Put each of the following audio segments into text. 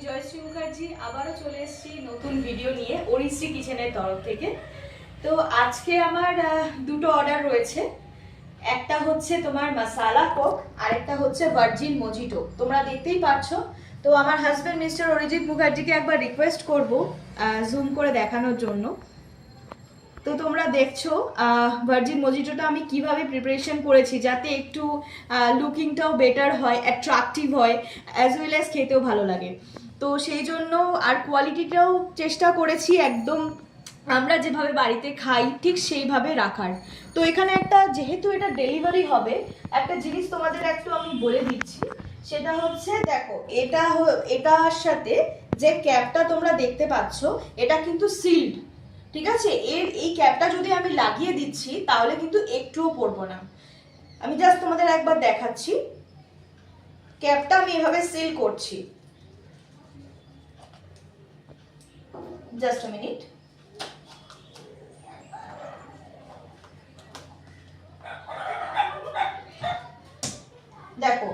জয়শ্রী মুখার্জি আবারও চলে এসেছি নতুন ভিডিও নিয়ে অরিশ্রী কিচেনের তরফ থেকে। তো আজকে আমার দুটো অর্ডার রয়েছে। একটা হচ্ছে তোমার মশালা কোক আর একটা হচ্ছে ভার্জিন মজিটো। তোমরা দেখতেই পাচ্ছ। তো আমার হাজব্যান্ড মিস্টার অরিজিৎ মুখার্জিকে একবার রিকোয়েস্ট করব জুম করে দেখানোর জন্য। তো তোমরা দেখছো ভার্জিন মজিটোটা আমি কিভাবে প্রিপারেশন করেছি যাতে একটু লুকিংটাও বেটার হয়, অ্যাট্রাকটিভ হয়, অ্যাজ ওয়েল অ্যাজ খেতেও ভালো লাগে। তো সেই জন্য আর কোয়ালিটিটাও চেষ্টা করেছি একদম আমরা যেভাবে বাড়িতে খাই ঠিক সেইভাবে রাখার। তো এখানে একটা, যেহেতু এটা ডেলিভারি হবে, একটা জিনিস তোমাদের একটু আমি বলে দিচ্ছি। সেটা হচ্ছে, দেখো এটার সাথে যে ক্যাপটা তোমরা দেখতে পাচ্ছ এটা কিন্তু সিল্ড, ঠিক আছে? এই ক্যাপটা যদি আমি লাগিয়ে দিচ্ছি তাহলে কিন্তু একটুও পড়বো না। আমি জাস্ট তোমাদের একবার দেখাচ্ছি। ক্যাপটা আমি এভাবে সিল করছি। Just a minute. দেখো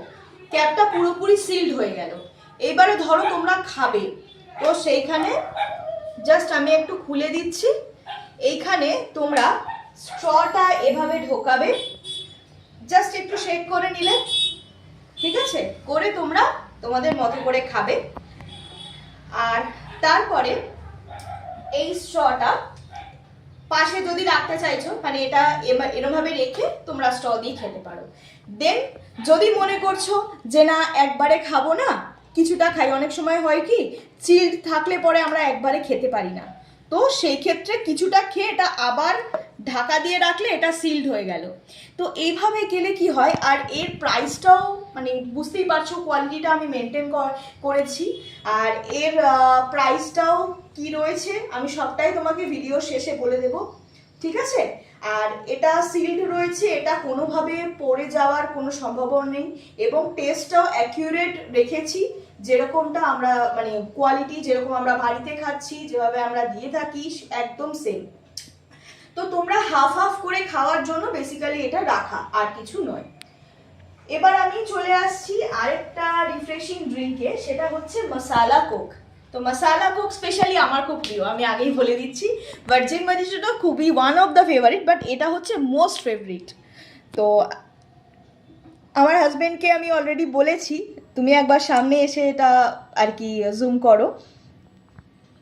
ক্যাপটা পুরোপুরি সিলড হয়ে গেল। এবারে ধরো তোমরা খাবে, তো সেইখানে জাস্ট আমি একটু খুলে দিচ্ছি। এইখানে তোমরা স্ট্রটা এভাবে ঢোকাবে, জাস্ট একটু শেক করে নিলে, ঠিক আছে? করে তোমরা তোমাদের মতো করে খাবে। আর তারপরে এই স্ট্রটা পাশে যদি রাখতে চাইছো, মানে এটা এরমভাবে রেখে তোমরা স্ট্র দিয়ে খেতে পারো। দেন যদি মনে করছো যে না একবারে খাবো না, কিছুটা খাই, অনেক সময় হয় কি চিল্ড থাকলে পরে আমরা একবারে খেতে পারি না, তো সেই ক্ষেত্রে কিছুটা খেয়ে এটা আবার ঢাকা দিয়ে রাখলে এটা সিল্ড হয়ে গেল। তো এইভাবে গেলে কি হয়, আর এর প্রাইসটাও মানে বুঝতেই পারছো কোয়ালিটিটা আমি মেনটেন করেছি। আর এর প্রাইসটাও কি রয়েছে আমি সবটাই তোমাকে ভিডিও শেষে বলে দেব, ঠিক আছে? আর এটা সিল্ড রয়েছে, এটা কোনোভাবে পড়ে যাওয়ার কোনো সম্ভাবনা নেই, এবং টেস্টটাও অ্যাকিউরেট রেখেছি, যেরকমটা আমরা মানে কোয়ালিটি যেরকম আমরা বাড়িতে খাচ্ছি, যেভাবে আমরা দিয়ে থাকি একদম সেম। তো তোমরা হাফ হাফ করে খাওয়ার জন্য বেসিক্যালি এটা রাখা, আর কিছু নয়। এবার আমি চলে আসছি আরেকটা রিফ্রেশিং ড্রিঙ্কে, সেটা হচ্ছে মশালা কোক। তো মশালা কোক স্পেশালি আমার খুব প্রিয়, আমি আগেই বলে দিচ্ছি। ভার্জিন মজিটোটা খুবই one of the favourite, but এটা হচ্ছে মোস্ট ফেভারিট। তো আমার হাজব্যান্ডকে আমি অলরেডি বলেছি তুমি একবার সামনে এসে এটা আর কি জুম করো।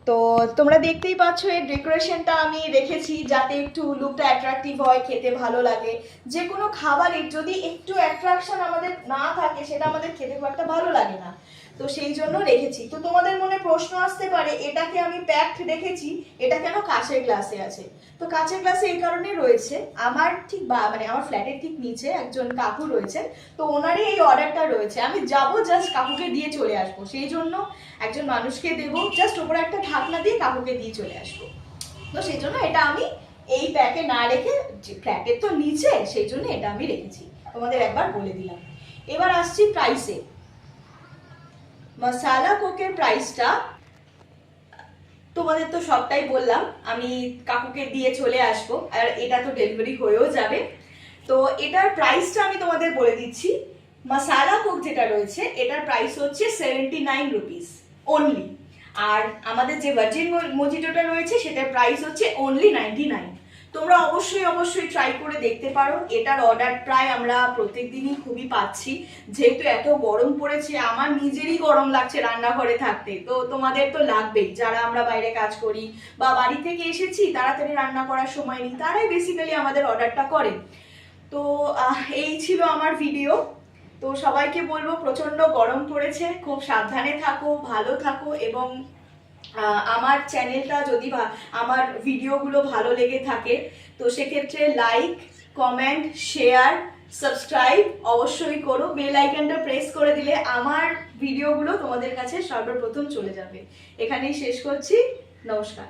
তো তোমরা দেখতেই পাচ্ছ এর ডেকোরেশনটা আমি রেখেছি যাতে একটু লুকটা অ্যাট্রাকটিভ হয়, খেতে ভালো লাগে। যে কোনো খাবারের যদি একটু অ্যাট্রাকশন আমাদের না থাকে সেটা আমাদের খেতে খুব একটা ভালো লাগে না, তো সেই জন্য রেখেছি। তো তোমাদের মনে প্রশ্ন আসতে পারে এটাকে আমি প্যাকড রেখেছি, এটা কেন কাঁচের গ্লাসে আছে? তো কাঁচের গ্লাসে এই কারণে রয়েছে, আমার ঠিক মানে আমার ফ্ল্যাটের ঠিক নিচে একজন কাকু রয়েছেন, তো ওনারই এই অর্ডারটা রয়েছে। আমি যাব জাস্ট কাকুকে দিয়ে চলে আসবো, সেই জন্য একজন মানুষকে দেবো, জাস্ট ওপরে একটা ঢাকনা দিয়ে কাকুকে দিয়ে চলে আসবো। তো সেই জন্য এটা আমি এই প্যাকে না রেখে, যে প্যাকের তো নিচে, সেই জন্য এটা আমি রেখেছি, তোমাদের একবার বলে দিলাম। এবার আসছি প্রাইসে। মশালা কোকের প্রাইসটা তোমাদের তো সবটাই বললাম, আমি কাকুকে দিয়ে চলে আসবো, আর এটা তো ডেলিভারি হয়েও যাবে। তো এটার প্রাইসটা আমি তোমাদের বলে দিচ্ছি। মশালা কোক যেটা রয়েছে এটার প্রাইস হচ্ছে 79 রুপিস অনলি। আর আমাদের যে ভার্জিন মজিটোটা রয়েছে সেটার প্রাইস হচ্ছে অনলি 99। তোমরা অবশ্যই ট্রাই করে দেখতে পারো। এটার অর্ডার প্রায় আমরা প্রত্যেকদিনই খুবই পাচ্ছি, যেহেতু এত গরম পড়েছে, আমার নিজেরই গরম লাগছে রান্নাঘরে থাকতে, তো তোমাদের তো লাগবেই। যারা আমরা বাইরে কাজ করি বা বাড়ি থেকে এসেছি তাড়াতাড়ি রান্না করার সময় নেই, তারাই বেসিক্যালি আমাদের অর্ডারটা করে। তো এই ছিল আমার ভিডিও। তো সবাইকে বলবো প্রচন্ড গরম পড়েছে, খুব সাবধানে থাকো, ভালো থাকো, এবং আমার চ্যানেলটা যদি আমার ভিডিওগুলো ভালো লেগে থাকে তো সেক্ষেত্রে লাইক, কমেন্ট, শেয়ার, সাবস্ক্রাইব অবশ্যই করো। বেল আইকনটা প্রেস করে দিলে আমার ভিডিওগুলো তোমাদের কাছে সর্বপ্রথম চলে যাবে। এখানেই শেষ করছি, নমস্কার।